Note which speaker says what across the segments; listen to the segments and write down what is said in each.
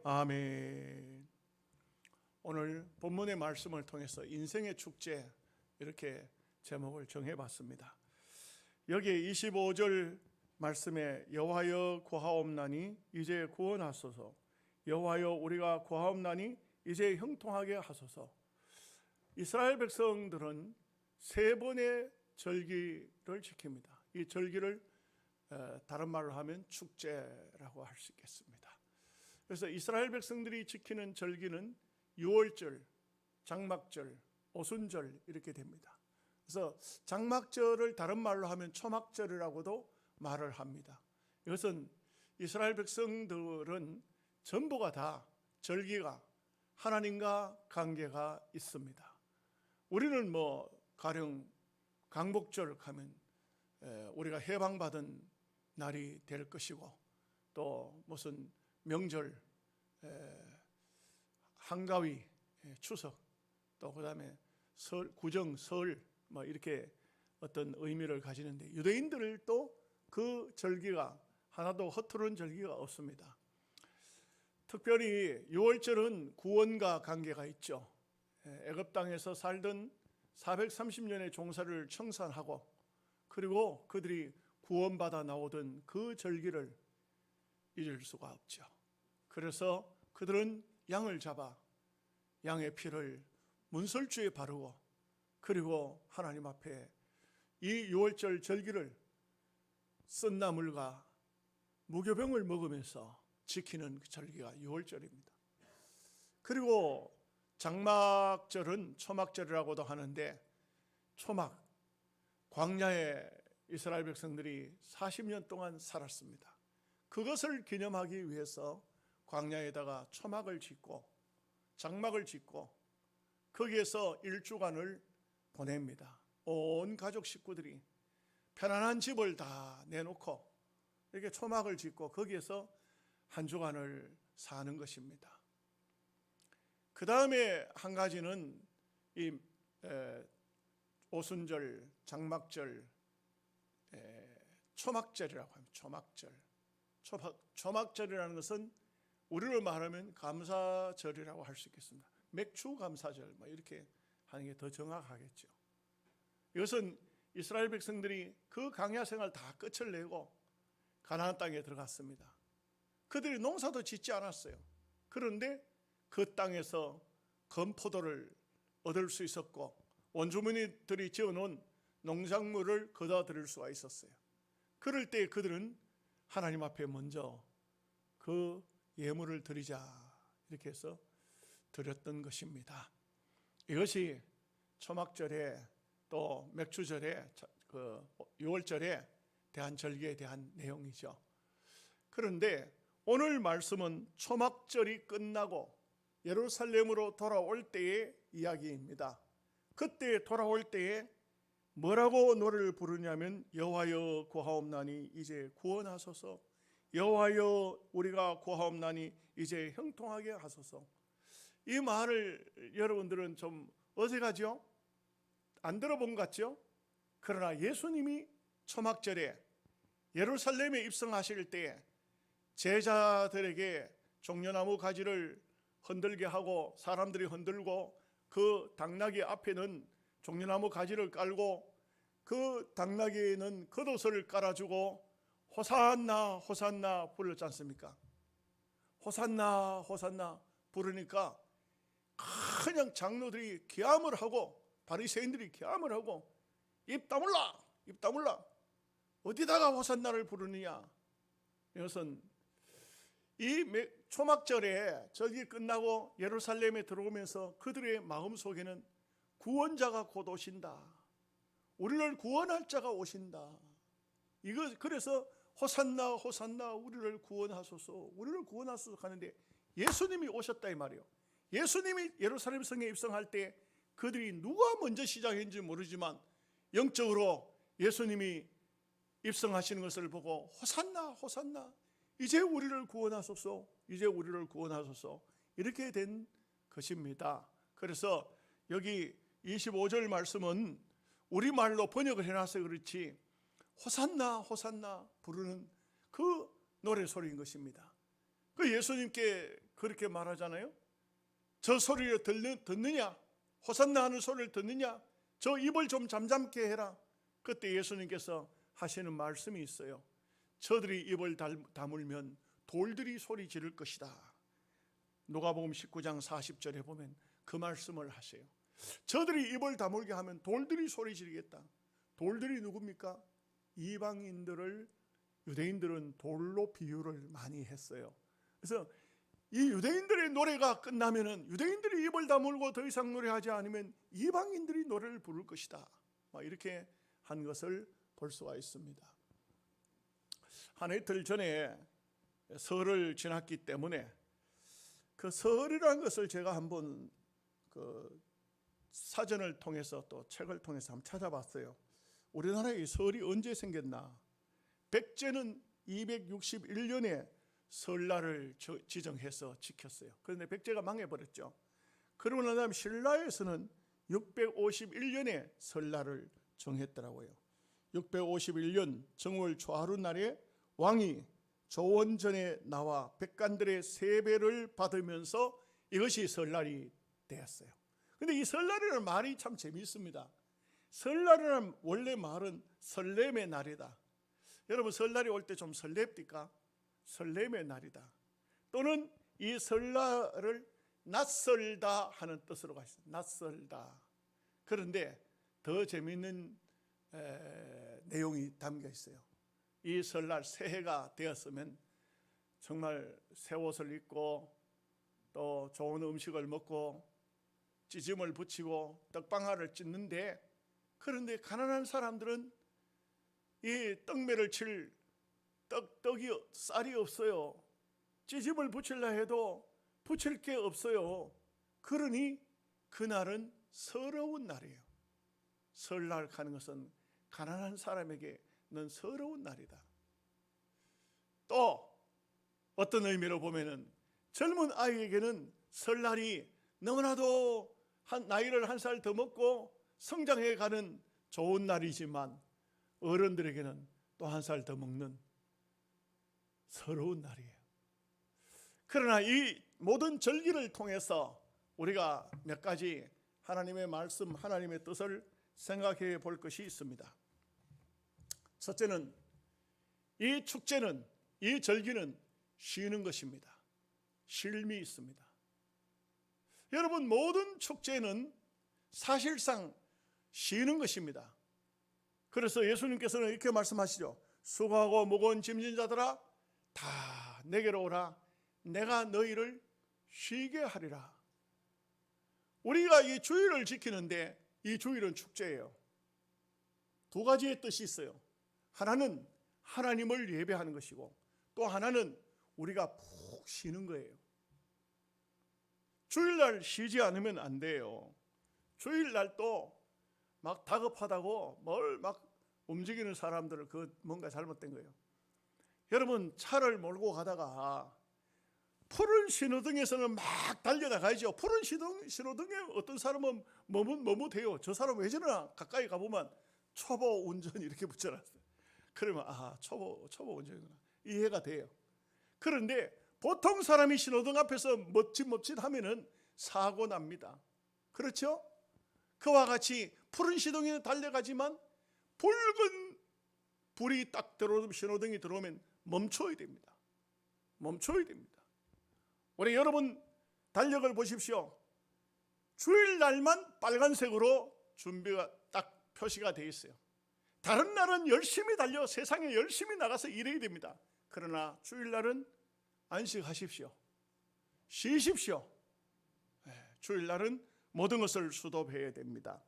Speaker 1: 아멘. 오늘 본문의 말씀을 통해서 인생의 축제 이렇게 제목을 정해봤습니다. 여기 25절 말씀에 여호와여 구하옵나니 이제 구원하소서, 여호와여 우리가 구하옵나니 이제 형통하게 하소서. 이스라엘 백성들은 세 번의 절기를 지킵니다. 이 절기를 다른 말로 하면 축제라고 할 수 있겠습니다. 그래서 이스라엘 백성들이 지키는 절기는 유월절, 장막절, 오순절 이렇게 됩니다. 그래서 장막절을 다른 말로 하면 초막절이라고도 말을 합니다. 이것은 이스라엘 백성들은 전부가 다 절기가 하나님과 관계가 있습니다. 우리는 가령 강복절 하면 우리가 해방받은 날이 될 것이고, 또 무슨 명절, 한가위, 추석, 또 그 다음에 설, 구정, 설 이렇게 어떤 의미를 가지는데, 유대인들도 그 절기가 하나도 허투른 절기가 없습니다. 특별히 유월절은 구원과 관계가 있죠. 애굽 땅에서 살던 430년의 종사를 청산하고, 그리고 그들이 구원받아 나오던 그 절기를 잊을 수가 없죠. 그래서 그들은 양을 잡아 양의 피를 문설주에 바르고, 그리고 하나님 앞에 이 유월절 절기를 쓴나물과 무교병을 먹으면서 지키는 그 절기가 유월절입니다. 그리고 장막절은 초막절이라고도 하는데, 초막, 광야에 이스라엘 백성들이 40년 동안 살았습니다. 그것을 기념하기 위해서 광야에다가 초막을 짓고 장막을 짓고 거기에서 일주간을 보냅니다. 온 가족 식구들이 편안한 집을 다 내놓고 이렇게 초막을 짓고 거기에서 한 주간을 사는 것입니다. 그 다음에 한 가지는 이 오순절, 장막절, 초막절이라고 합니다. 초막절. 초막절이라는 것은 우리로 말하면 감사절이라고 할 수 있겠습니다. 맥주 감사절 이렇게 하는 게 더 정확하겠죠. 이것은 이스라엘 백성들이 그 광야 생활 다 끝을 내고 가나안 땅에 들어갔습니다. 그들이 농사도 짓지 않았어요. 그런데 그 땅에서 건포도를 얻을 수 있었고, 원주민들이 지어놓은 농작물을 거둬 들일 수가 있었어요. 그럴 때 그들은 하나님 앞에 먼저 그 예물을 드리자 이렇게 해서 드렸던 것입니다. 이것이 초막절에 또 맥주절에 그 유월절에 대한 절기에 대한 내용이죠. 그런데 오늘 말씀은 초막절이 끝나고 예루살렘으로 돌아올 때의 이야기입니다. 그때 돌아올 때에 뭐라고 노래를 부르냐면 여호와여 구하옵나니 이제 구원하소서, 여호와여 우리가 구하옵나니 이제 형통하게 하소서. 이 말을 여러분들은 좀 어색하죠? 안 들어본 것 같죠? 그러나 예수님이 초막절에 예루살렘에 입성하실 때 제자들에게 종려나무 가지를 흔들게 하고, 사람들이 흔들고 그 당나귀 앞에는 종려나무 가지를 깔고 그 당나귀에는 겉옷을 깔아주고 호산나 호산나 불렀지 않습니까? 호산나 호산나 부르니까 그냥 장로들이 기함을 하고 바리새인들이 기함을 하고 입 다물라 입 다물라, 어디다가 호산나를 부르느냐. 이것은 이 초막절에 절기 끝나고 예루살렘에 들어오면서 그들의 마음속에는 구원자가 곧 오신다, 우리를 구원할 자가 오신다, 그래서 호산나 호산나 우리를 구원하소서 우리를 구원하소서 하는데, 예수님이 오셨다 이 말이에요. 예수님이 예루살렘 성에 입성할 때 그들이 누가 먼저 시작했는지 모르지만 영적으로 예수님이 입성하시는 것을 보고 호산나 호산나 이제 우리를 구원하소서 이제 우리를 구원하소서 이렇게 된 것입니다. 그래서 여기 25절 말씀은 우리말로 번역을 해놔서 그렇지 호산나 호산나 부르는 그 노래 소리인 것입니다. 그 예수님께 그렇게 말하잖아요. 저 소리를 듣느냐? 호산나 하는 소리를 듣느냐? 저 입을 좀 잠잠게 해라. 그때 예수님께서 하시는 말씀이 있어요. 저들이 입을 다물면 돌들이 소리 지를 것이다. 누가복음 19장 40절에 보면 그 말씀을 하세요. 저들이 입을 다물게 하면 돌들이 소리 지르겠다. 돌들이 누굽니까? 이방인들을 유대인들은 돌로 비유를 많이 했어요. 그래서 이 유대인들의 노래가 끝나면은, 유대인들이 입을 다물고 더 이상 노래하지 않으면 이방인들이 노래를 부를 것이다. 이렇게 한 것을 볼 수가 있습니다. 한 이틀 전에 설을 지났기 때문에 그 설이라는 것을 제가 한번 그 사전을 통해서 또 책을 통해서 한번 찾아봤어요. 우리나라에 설이 언제 생겼나? 백제는 261년에 설날을 지정해서 지켰어요. 그런데 백제가 망해버렸죠. 그러고 난 다음 신라에서는 651년에 설날을 정했더라고요. 651년 정월 초하루 날에 왕이 조원전에 나와 백관들의 세배를 받으면서 이것이 설날이 되었어요. 그런데 이 설날이라는 말이 참 재미있습니다. 설날이라는 원래 말은 설렘의 날이다. 여러분, 설날이 올 때 좀 설렙니까? 설렘의 날이다. 또는 이 설날을 낯설다 하는 뜻으로 가있어요. 낯설다. 그런데 더 재미있는 내용이 담겨 있어요. 이 설날 새해가 되었으면 정말 새 옷을 입고 또 좋은 음식을 먹고 찌짐을 붙이고 떡방아를 찢는데, 그런데 가난한 사람들은 이 떡매를 칠 떡이 쌀이 없어요. 찌짐을 붙이려 해도 붙일 게 없어요. 그러니 그날은 서러운 날이에요. 설날 가는 것은 가난한 사람에게는 서러운 날이다. 또 어떤 의미로 보면은 젊은 아이에게는 설날이 너무나도 나이를 한 살 더 먹고 성장해 가는 좋은 날이지만, 어른들에게는 또 한 살 더 먹는 서러운 날이에요. 그러나 이 모든 절기를 통해서 우리가 몇 가지 하나님의 말씀, 하나님의 뜻을 생각해 볼 것이 있습니다. 첫째는 이 축제는, 이 절기는 쉬는 것입니다. 쉼이 있습니다. 여러분, 모든 축제는 사실상 쉬는 것입니다. 그래서 예수님께서는 이렇게 말씀하시죠. 수고하고 무거운 짐진 자들아 다 내게로 오라. 내가 너희를 쉬게 하리라. 우리가 이 주일을 지키는데 이 주일은 축제예요. 두 가지의 뜻이 있어요. 하나는 하나님을 예배하는 것이고, 또 하나는 우리가 푹 쉬는 거예요. 주일날 쉬지 않으면 안 돼요. 주일날도 막 다급하다고 뭘 막 움직이는 사람들은 그 뭔가 잘못된 거예요. 여러분, 차를 몰고 가다가 푸른 신호등에서는 막 달려나가야죠. 푸른 신호등에 어떤 사람은 머뭇해요. 저 사람 왜 저러나? 가까이 가보면 초보 운전 이렇게 붙여놨어요. 그러면 초보 운전이구나, 이해가 돼요. 그런데 보통 사람이 신호등 앞에서 멋짓 하면은 사고 납니다. 그렇죠? 그와 같이 푸른 신호등에 달려가지만 붉은 불이 딱 들어오면, 신호등이 들어오면 멈춰야 됩니다. 우리 여러분 달력을 보십시오. 주일날만 빨간색으로 준비가 딱 표시가 되어 있어요. 다른 날은 열심히 달려 세상에 열심히 나가서 일해야 됩니다. 그러나 주일날은 안식하십시오. 쉬십시오. 주일날은 모든 것을 수도해야 됩니다.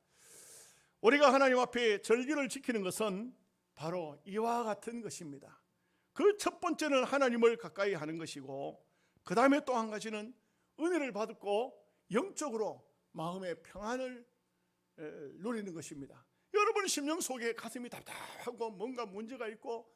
Speaker 1: 우리가 하나님 앞에 절기를 지키는 것은 바로 이와 같은 것입니다. 그 첫 번째는 하나님을 가까이 하는 것이고, 그 다음에 또 한 가지는 은혜를 받고 영적으로 마음의 평안을 누리는 것입니다. 여러분 심령 속에 가슴이 답답하고 뭔가 문제가 있고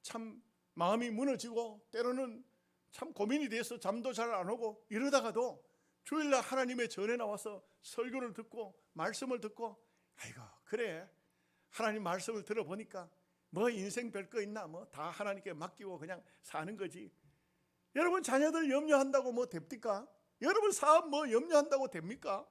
Speaker 1: 참 마음이 무너지고 때로는 참 고민이 돼서 잠도 잘 안 오고 이러다가도 주일날 하나님의 전에 나와서 설교를 듣고 말씀을 듣고, 아이고 그래, 하나님 말씀을 들어보니까 뭐 인생 별거 있나, 뭐 다 하나님께 맡기고 그냥 사는 거지. 여러분 자녀들 염려한다고 뭐 됩니까? 여러분 사업 뭐 염려한다고 됩니까?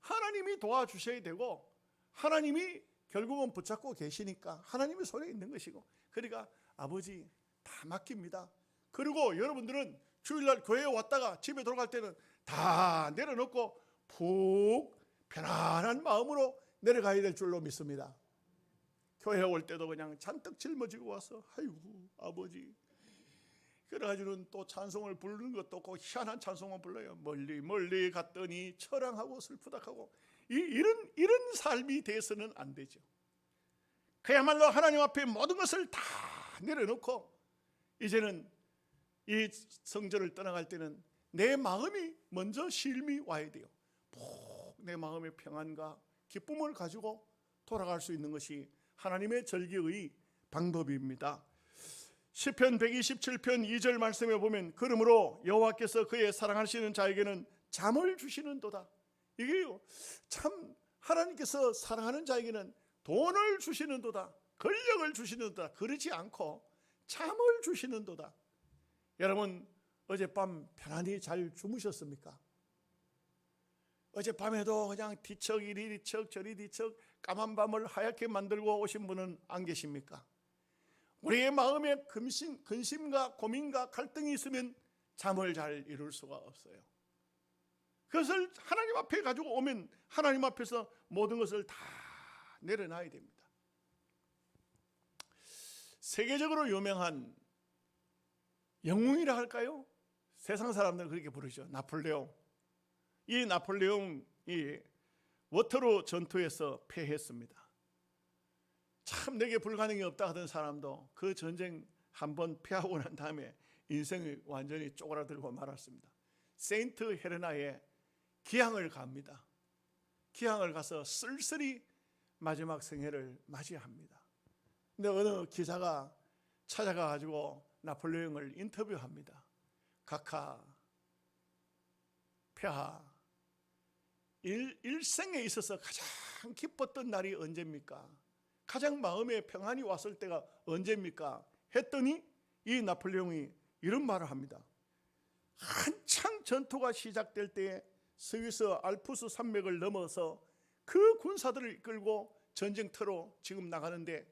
Speaker 1: 하나님이 도와주셔야 되고 하나님이 결국은 붙잡고 계시니까 하나님의 손에 있는 것이고, 그러니까 아버지 다 맡깁니다. 그리고 여러분들은 주일날 교회에 왔다가 집에 돌아갈 때는 다 내려놓고 푹 편안한 마음으로 내려가야 될 줄로 믿습니다. 교회 올 때도 그냥 잔뜩 짊어지고 와서 아이고 아버지, 그래가지고는 또 찬송을 부르는 것도 없고 희한한 찬송을 불러요. 멀리 멀리 갔더니 처량하고 슬프다하고, 이런 삶이 돼서는 안 되죠. 그야말로 하나님 앞에 모든 것을 다 내려놓고 이제는 이 성전을 떠나갈 때는 내 마음이 먼저 쉼이 와야 돼요. 내 마음의 평안과 기쁨을 가지고 돌아갈 수 있는 것이 하나님의 절기의 방법입니다. 시편 127편 2절 말씀에 보면 그러므로 여호와께서 그의 사랑하시는 자에게는 잠을 주시는도다. 이게요, 참 하나님께서 사랑하는 자에게는 돈을 주시는도다, 권력을 주시는도다, 그러지 않고 잠을 주시는도다. 여러분 어젯밤 편안히 잘 주무셨습니까? 어젯밤에도 그냥 뒤척 이리 뒤척 저리 뒤척 까만 밤을 하얗게 만들고 오신 분은 안 계십니까? 우리의 마음에 근심과 고민과 갈등이 있으면 잠을 잘 이룰 수가 없어요. 그것을 하나님 앞에 가지고 오면 하나님 앞에서 모든 것을 다 내려놔야 됩니다. 세계적으로 유명한 영웅이라 할까요? 세상 사람들은 그렇게 부르죠. 나폴레옹. 이 나폴레옹이 워터로 전투에서 패했습니다. 참 내게 불가능이 없다 하던 사람도 그 전쟁 한번 패하고 난 다음에 인생이 완전히 쪼그라들고 말았습니다. 세인트 헬레나에 기항을 갑니다. 기항을 가서 쓸쓸히 마지막 생애를 맞이합니다. 근데 어느 기자가 찾아가 가지고 나폴레옹을 인터뷰합니다. 각하, 폐하, 일생에 있어서 가장 기뻤던 날이 언제입니까? 가장 마음에 평안이 왔을 때가 언제입니까? 했더니 이 나폴레옹이 이런 말을 합니다. 한창 전투가 시작될 때에 스위스 알프스 산맥을 넘어서 그 군사들을 이끌고 전쟁터로 지금 나가는데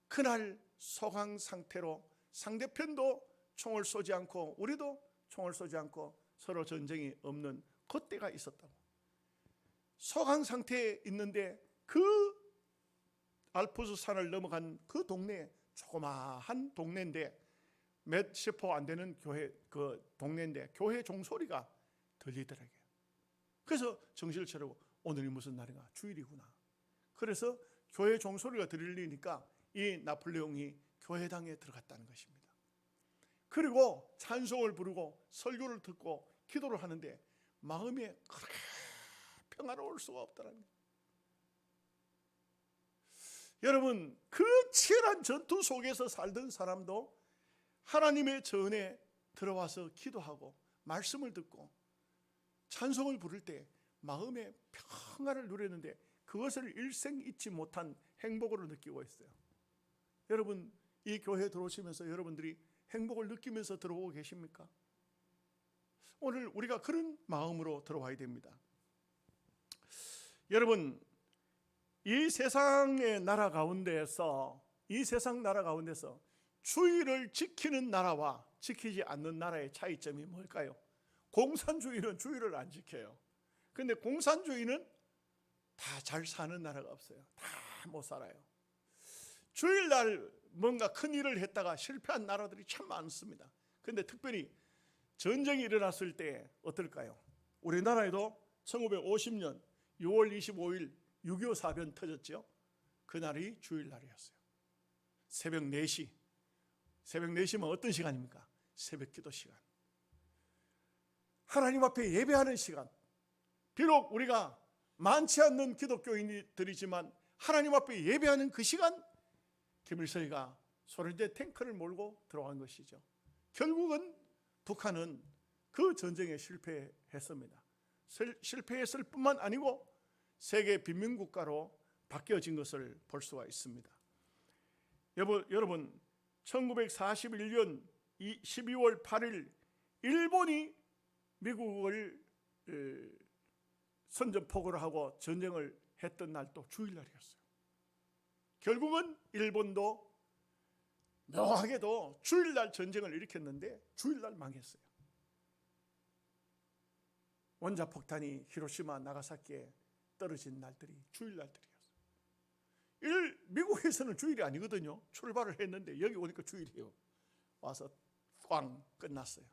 Speaker 1: 그날 소강 상태로 상대편도 총을 쏘지 않고 우리도 총을 쏘지 않고 서로 전쟁이 없는 그때가 있었다고. 소강 상태에 있는데 그 알프스 산을 넘어간 그 동네, 조그마한 동네인데 몇십 호 안 되는 교회, 그 동네인데 교회 종소리가 들리더라고요. 그래서 정신을 차리고 오늘이 무슨 날인가? 주일이구나. 그래서 교회 종소리가 들리니까 이 나폴레옹이 교회당에 들어갔다는 것입니다. 그리고 찬송을 부르고 설교를 듣고 기도를 하는데 마음에 그렇게 평화로울 수가 없다는 거예요. 여러분 그 치열한 전투 속에서 살던 사람도 하나님의 전에 들어와서 기도하고 말씀을 듣고 찬송을 부를 때 마음의 평안을 누렸는데 그것을 일생 잊지 못한 행복으로 느끼고 있어요. 여러분 이 교회에 들어오시면서 여러분들이 행복을 느끼면서 들어오고 계십니까? 오늘 우리가 그런 마음으로 들어와야 됩니다. 여러분 이 세상의 나라 가운데에서 주의를 지키는 나라와 지키지 않는 나라의 차이점이 뭘까요? 공산주의는 주의를 안 지켜요. 그런데 공산주의는 다 잘 사는 나라가 없어요. 다 못 살아요. 주일날 뭔가 큰 일을 했다가 실패한 나라들이 참 많습니다. 그런데 특별히 전쟁이 일어났을 때 어떨까요? 우리나라에도 1950년 6월 25일 6.25 사변 터졌죠. 그날이 주일날이었어요. 새벽 4시. 새벽 4시면 어떤 시간입니까? 새벽 기도 시간. 하나님 앞에 예배하는 시간. 비록 우리가 많지 않는 기독교인들이지만 하나님 앞에 예배하는 그 시간, 김일성이가 소련제 탱크를 몰고 들어간 것이죠. 결국은 북한은 그 전쟁에 실패했습니다. 실패했을 뿐만 아니고 세계 빈민국가로 바뀌어진 것을 볼 수가 있습니다. 여러분 1941년 12월 8일 일본이 미국을 선전포고를 하고 전쟁을 했던 날도 주일날이었어요. 결국은 일본도 묘하게도 주일날 전쟁을 일으켰는데 주일날 망했어요. 원자폭탄이 히로시마 나가사키에 떨어진 날들이 주일날들이었어요. 미국에서는 주일이 아니거든요. 출발을 했는데 여기 오니까 주일이에요. 와서 꽝 끝났어요.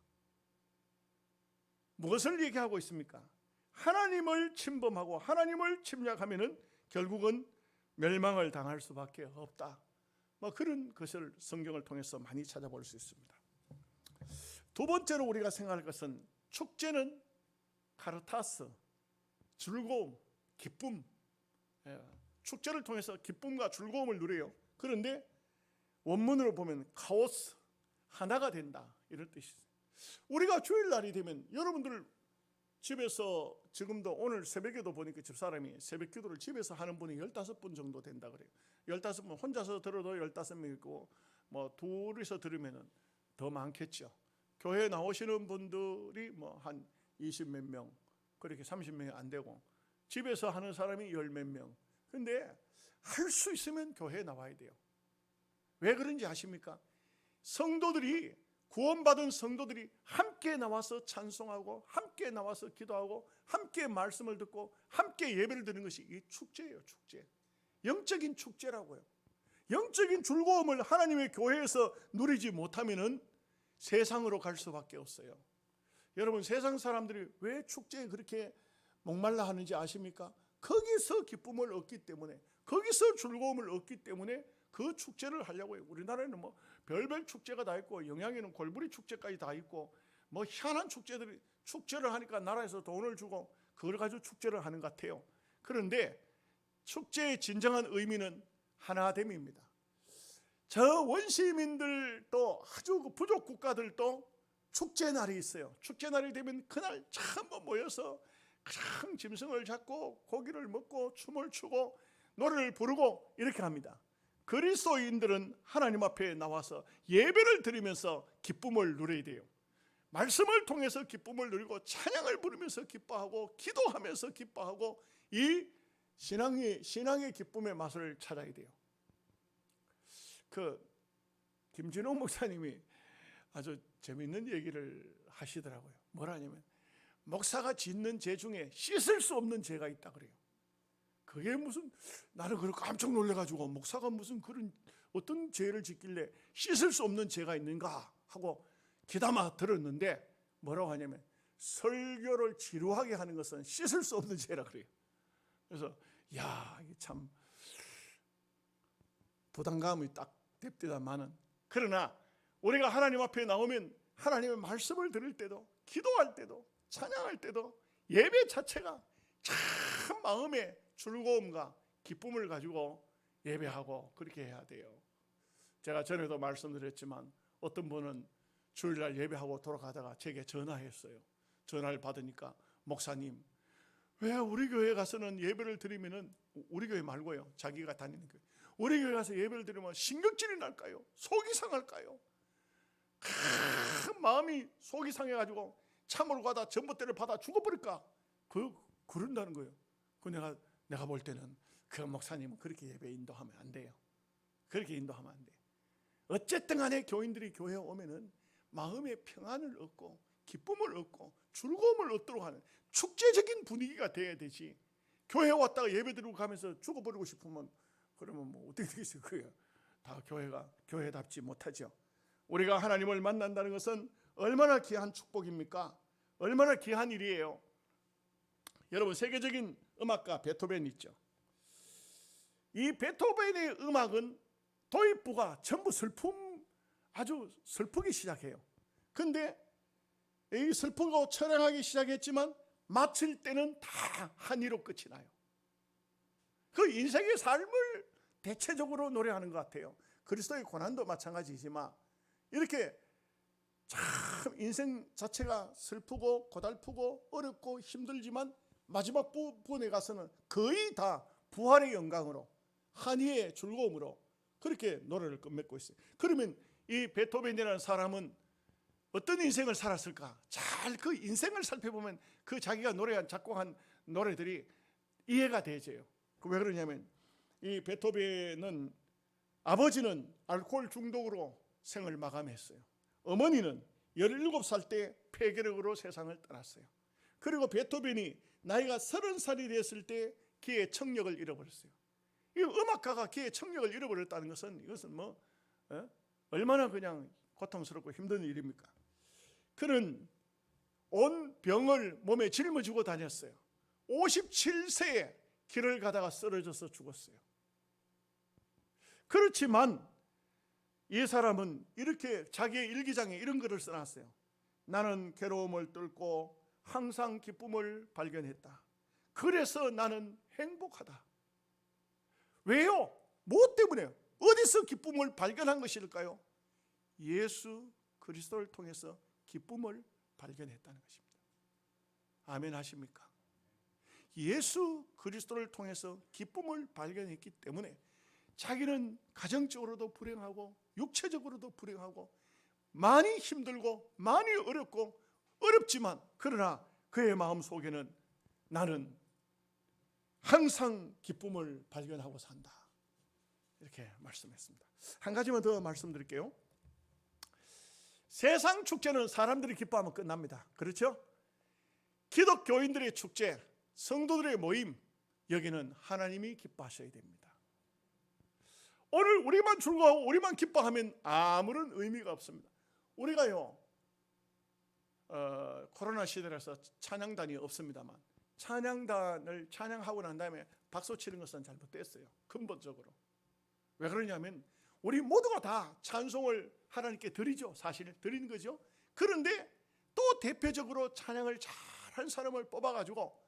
Speaker 1: 무엇을 얘기하고 있습니까? 하나님을 침범하고 하나님을 침략하면은 결국은 멸망을 당할 수밖에 없다. 그런 것을 성경을 통해서 많이 찾아볼 수 있습니다. 두 번째로 우리가 생각할 것은 축제는 카르타스, 즐거움, 기쁨. 축제를 통해서 기쁨과 즐거움을 누려요. 그런데 원문으로 보면 카오스, 하나가 된다, 이런 뜻이 있어요. 우리가 주일날이 되면 여러분들 집에서 지금도 오늘 새벽에도 보니까 집사람이 새벽 기도를 집에서 하는 분이 15분 정도 된다 그래요. 15분, 혼자서 들어도 15명 있고 둘이서 들으면 더 많겠죠. 교회 나오시는 분들이 한 20몇 명, 그렇게 30명이 안 되고 집에서 하는 사람이 10몇 명. 근데 할 수 있으면 교회에 나와야 돼요. 왜 그런지 아십니까? 성도들이, 구원받은 성도들이 함께 나와서 찬송하고 함께 나와서 기도하고 함께 말씀을 듣고 함께 예배를 드리는 것이 이 축제예요. 축제. 영적인 축제라고요. 영적인 즐거움을 하나님의 교회에서 누리지 못하면은 세상으로 갈 수밖에 없어요. 여러분, 세상 사람들이 왜 축제에 그렇게 목말라 하는지 아십니까? 거기서 기쁨을 얻기 때문에, 거기서 즐거움을 얻기 때문에 그 축제를 하려고 해요. 우리나라에는 별별 축제가 다 있고, 영양에는 골부리 축제까지 다 있고, 희한한 축제를 하니까 나라에서 돈을 주고 그걸 가지고 축제를 하는 것 같아요. 그런데 축제의 진정한 의미는 하나됨입니다. 저 원시민들도, 아주 부족 국가들도 축제 날이 있어요. 축제 날이 되면 그날 참 모여서 참 짐승을 잡고 고기를 먹고 춤을 추고 노래를 부르고 이렇게 합니다. 그리스도인들은 하나님 앞에 나와서 예배를 드리면서 기쁨을 누려야 돼요. 말씀을 통해서 기쁨을 누리고 찬양을 부르면서 기뻐하고 기도하면서 기뻐하고 이 신앙의 기쁨의 맛을 찾아야 돼요. 김진호 목사님이 아주 재미있는 얘기를 하시더라고요. 뭐라냐면 목사가 짓는 죄 중에 씻을 수 없는 죄가 있다 그래요. 그게 무슨, 나는 그걸 깜짝 놀래가지고 목사가 무슨 그런 어떤 죄를 짓길래 씻을 수 없는 죄가 있는가 하고 귀담아 들었는데 뭐라고 하냐면 설교를 지루하게 하는 것은 씻을 수 없는 죄라 그래요. 그래서 이게 참 부담감이 딱 됩니다만은, 그러나 우리가 하나님 앞에 나오면 하나님의 말씀을 들을 때도, 기도할 때도, 찬양할 때도 예배 자체가 참 마음에 즐거움과 기쁨을 가지고 예배하고 그렇게 해야 돼요. 제가 전에도 말씀드렸지만 어떤 분은 주일날 예배하고 돌아가다가 제게 전화했어요. 전화를 받으니까, 목사님, 왜 우리 교회 가서는 예배를 드리면은, 우리 교회 말고요, 자기가 다니는 교회, 우리 교회 가서 예배를 드리면 신경질이 날까요? 속이 상할까요? 마음이 속이 상해가지고 참으로 가다 전봇대를 받아 죽어버릴까? 그런다는 거예요. 내가 볼 때는 그 목사님은 그렇게 예배 인도하면 안 돼요. 그렇게 인도하면 안 돼요. 어쨌든 간에 교인들이 교회에 오면은 마음의 평안을 얻고 기쁨을 얻고 즐거움을 얻도록 하는 축제적인 분위기가 돼야 되지, 교회에 왔다가 예배 드리고 가면서 죽어버리고 싶으면 그러면 어떻게 되겠어요? 그게 다 교회답지 못하죠. 우리가 하나님을 만난다는 것은 얼마나 귀한 축복입니까? 얼마나 귀한 일이에요. 여러분, 세계적인 음악가 베토벤 있죠. 이 베토벤의 음악은 도입부가 전부 아주 슬프기 시작해요. 근데 이 슬프고 처량하기 시작했지만 마칠 때는 다 한이로 끝이 나요. 그 인생의 삶을 대체적으로 노래하는 것 같아요. 그리스도의 고난도 마찬가지지만 이렇게 참 인생 자체가 슬프고 고달프고 어렵고 힘들지만 마지막 부분에 가서는 거의 다 부활의 영광으로, 한이의 즐거움으로 그렇게 노래를 끝맺고 있어요. 그러면 이 베토벤이라는 사람은 어떤 인생을 살았을까? 잘 그 인생을 살펴보면 그 자기가 노래한 작곡한 노래들이 이해가 되져요. 왜 그러냐면 이 베토벤은 아버지는 알코올 중독으로 생을 마감했어요. 어머니는 17살 때 폐결핵으로 세상을 떠났어요. 그리고 베토벤이 나이가 30살이 됐을 때 기의 청력을 잃어버렸어요. 이 음악가가 기의 청력을 잃어버렸다는 것은 이것은 얼마나 그냥 고통스럽고 힘든 일입니까? 그는 온 병을 몸에 짊어지고 다녔어요. 57세에 길을 가다가 쓰러져서 죽었어요. 그렇지만 이 사람은 이렇게 자기의 일기장에 이런 글을 써놨어요. 나는 괴로움을 뚫고 항상 기쁨을 발견했다. 그래서 나는 행복하다. 왜요? 무엇 때문에요? 어디서 기쁨을 발견한 것일까요? 예수 그리스도를 통해서 기쁨을 발견했다는 것입니다. 아멘 하십니까? 예수 그리스도를 통해서 기쁨을 발견했기 때문에 자기는 가정적으로도 불행하고 육체적으로도 불행하고 많이 힘들고 많이 어렵고 어렵지만 그러나 그의 마음속에는 나는 항상 기쁨을 발견하고 산다. 이렇게 말씀했습니다. 한 가지만 더 말씀드릴게요. 세상 축제는 사람들이 기뻐하면 끝납니다. 그렇죠? 기독교인들의 축제, 성도들의 모임, 여기는 하나님이 기뻐하셔야 됩니다. 오늘 우리만 즐거워하고 우리만 기뻐하면 아무런 의미가 없습니다. 우리가요 코로나 시대라서 찬양단이 없습니다만 찬양단을 찬양하고 난 다음에 박수 치는 것은 잘못됐어요. 근본적으로. 왜 그러냐면 우리 모두가 다 찬송을 하나님께 드리죠. 사실 드리는 거죠. 그런데 또 대표적으로 찬양을 잘한 사람을 뽑아가지고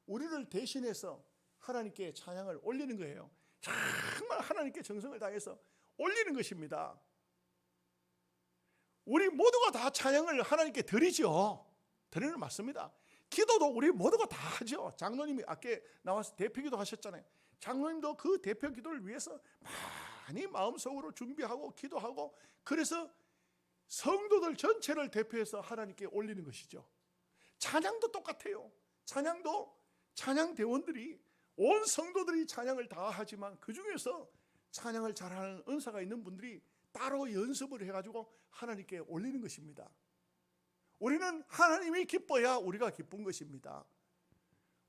Speaker 1: 우리를 대신해서 하나님께 찬양을 올리는 거예요. 정말 하나님께 정성을 다해서 올리는 것입니다. 우리 모두가 다 찬양을 하나님께 드리죠. 드리는 맞습니다. 기도도 우리 모두가 다 하죠. 장로님이 아까 나와서 대표기도 하셨잖아요. 장로님도 그 대표 기도를 위해서 많이 마음속으로 준비하고 기도하고 그래서 성도들 전체를 대표해서 하나님께 올리는 것이죠. 찬양도 똑같아요. 찬양도 찬양대원들이 온 성도들이 찬양을 다 하지만 그 중에서 찬양을 잘하는 은사가 있는 분들이 따로 연습을 해가지고 하나님께 올리는 것입니다. 우리는 하나님이 기뻐야 우리가 기쁜 것입니다.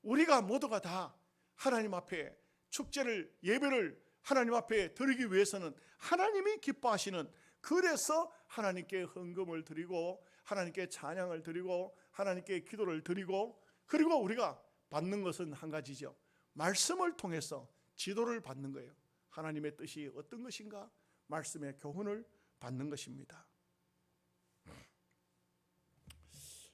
Speaker 1: 우리가 모두가 다 하나님 앞에 축제를 예배를 하나님 앞에 드리기 위해서는 하나님이 기뻐하시는, 그래서 하나님께 헌금을 드리고 하나님께 찬양을 드리고 하나님께 기도를 드리고, 그리고 우리가 받는 것은 한 가지죠. 말씀을 통해서 지도를 받는 거예요. 하나님의 뜻이 어떤 것인가 말씀의 교훈을 받는 것입니다.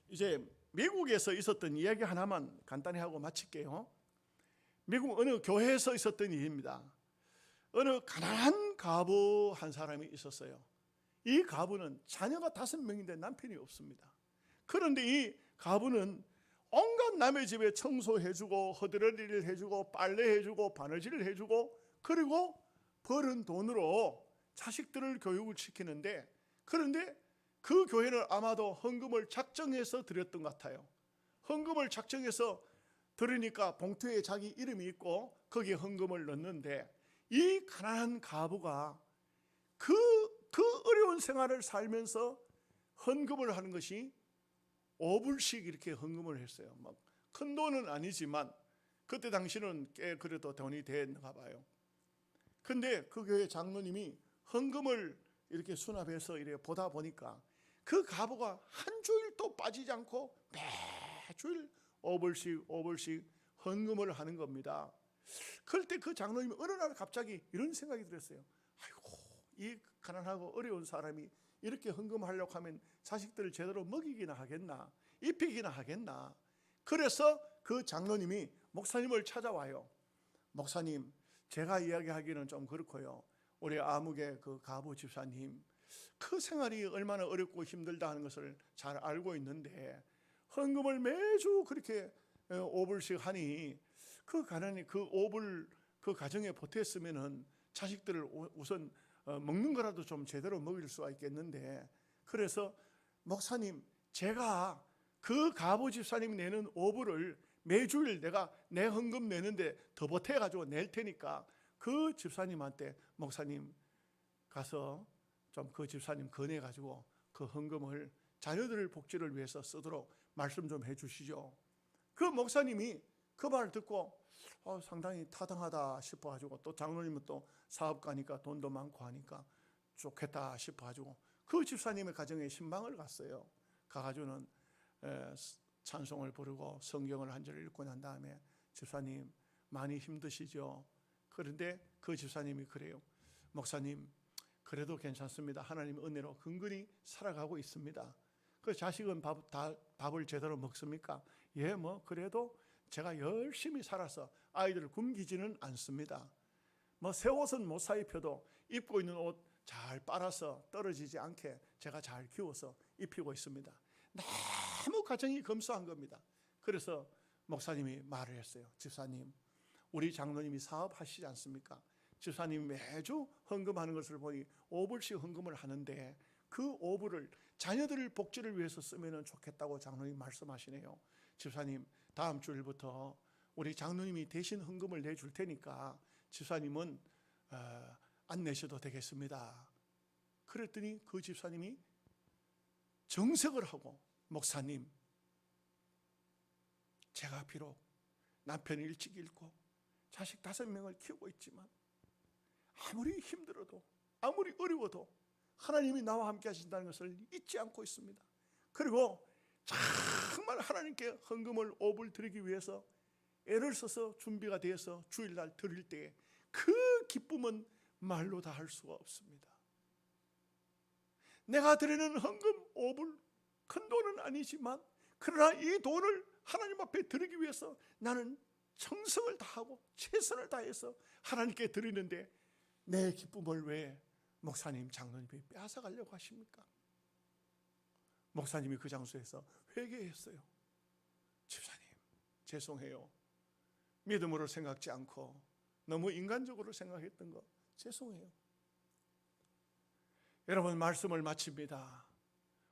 Speaker 1: 이제 미국에서 있었던 이야기 하나만 간단히 하고 마칠게요. 미국 어느 교회에서 있었던 일입니다. 어느 가난한 가부 한 사람이 있었어요. 이 가부는 자녀가 5명인데 남편이 없습니다. 그런데 이 가부는 온갖 남의 집에 청소해주고 허드렛일을 해주고 빨래해주고 바느질을 해주고 그리고 벌은 돈으로 자식들을 교육을 시키는데, 그런데 그 교회는 아마도 헌금을 작정해서 드렸던 것 같아요. 헌금을 작정해서 드리니까 봉투에 자기 이름이 있고 거기에 헌금을 넣는데, 이 가난한 가부가 그 어려운 생활을 살면서 헌금을 하는 것이 5불씩 이렇게 헌금을 했어요. 막 큰 돈은 아니지만 그때 당시는 꽤 그래도 돈이 되는가 봐요. 근데 그 교회 장로님이 헌금을 이렇게 수납해서 이렇게 보다 보니까 그 가부가 한 주일도 빠지지 않고 매주일 5불씩 헌금을 하는 겁니다. 그럴 때 그 장로님이 어느 날 갑자기 이런 생각이 들었어요. 아이고, 이 가난하고 어려운 사람이 이렇게 헌금하려고 하면 자식들을 제대로 먹이기나 하겠나, 입히기나 하겠나. 그래서 그 장로님이 목사님을 찾아와요. 목사님, 제가 이야기하기는 좀 그렇고요. 우리 아무개 그 가부 집사님 그 생활이 얼마나 어렵고 힘들다 하는 것을 잘 알고 있는데 헌금을 매주 그렇게 5불씩 하니 그 가난이 그 5불 그 가정에 보탰으면은 자식들을 우선 먹는 거라도 좀 제대로 먹일 수가 있겠는데, 그래서 목사님, 제가 그 가부 집사님이 내는 오불을 매주일 내가 내 헌금 내는데 더 보태가지고 낼 테니까 그 집사님한테 목사님 가서 좀 그 집사님 권해가지고 그 헌금을 자녀들의 복지를 위해서 쓰도록 말씀 좀 해주시죠. 그 목사님이 그 말을 듣고 상당히 타당하다 싶어가지고, 또 장로님은 또 사업가니까 돈도 많고 하니까 좋겠다 싶어가지고 그 집사님의 가정에 신방을 갔어요. 가가지고는 찬송을 부르고 성경을 한 절 읽고 난 다음에, 집사님 많이 힘드시죠? 그런데 그 집사님이 그래요. 목사님, 그래도 괜찮습니다. 하나님의 은혜로 근근히 살아가고 있습니다. 그 자식은 밥을 제대로 먹습니까? 예, 뭐 그래도 제가 열심히 살아서 아이들을 굶기지는 않습니다. 뭐 새 옷은 못 사 입혀도 입고 있는 옷 잘 빨아서 떨어지지 않게 제가 잘 키워서 입히고 있습니다. 너무 가정이 검소한 겁니다. 그래서 목사님이 말을 했어요. 집사님, 우리 장로님이 사업하시지 않습니까? 집사님이 매주 헌금하는 것을 보니 5불씩 헌금을 하는데 그 5불을 자녀들의 복지를 위해서 쓰면 좋겠다고 장로님 말씀하시네요. 집사님, 다음 주일부터 우리 장로님이 대신 헌금을 내줄 테니까 집사님은 안 내셔도 되겠습니다. 그랬더니 그 집사님이 정색을 하고, 목사님, 제가 비록 남편이 일찍 잃고 자식 5명을 키우고 있지만 아무리 힘들어도 아무리 어려워도 하나님이 나와 함께 하신다는 것을 잊지 않고 있습니다. 그리고 정말 하나님께 헌금을 5불 드리기 위해서 애를 써서 준비가 되어서 주일날 드릴 때 그 기쁨은 말로 다 할 수가 없습니다. 내가 드리는 헌금 5불, 큰 돈은 아니지만 그러나 이 돈을 하나님 앞에 드리기 위해서 나는 정성을 다하고 최선을 다해서 하나님께 드리는데 내 기쁨을 왜 목사님, 장로님이 빼앗아가려고 하십니까? 목사님이 그 장소에서 회개했어요. 집사님, 죄송해요. 믿음으로 생각지 않고 너무 인간적으로 생각했던 거 죄송해요. 여러분, 말씀을 마칩니다.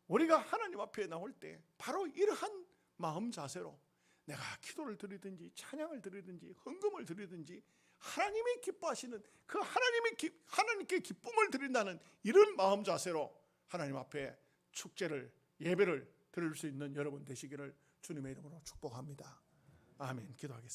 Speaker 1: 우리가 하나님 앞에 나올 때 바로 이러한 마음 자세로 내가 기도를 드리든지 찬양을 드리든지 헌금을 드리든지 하나님이 기뻐하시는 그 하나님께 기쁨을 드린다는 이런 마음 자세로 하나님 앞에 축제를, 예배를 드릴 수 있는 여러분 되시기를 주님의 이름으로 축복합니다. 아멘. 기도하겠습니다.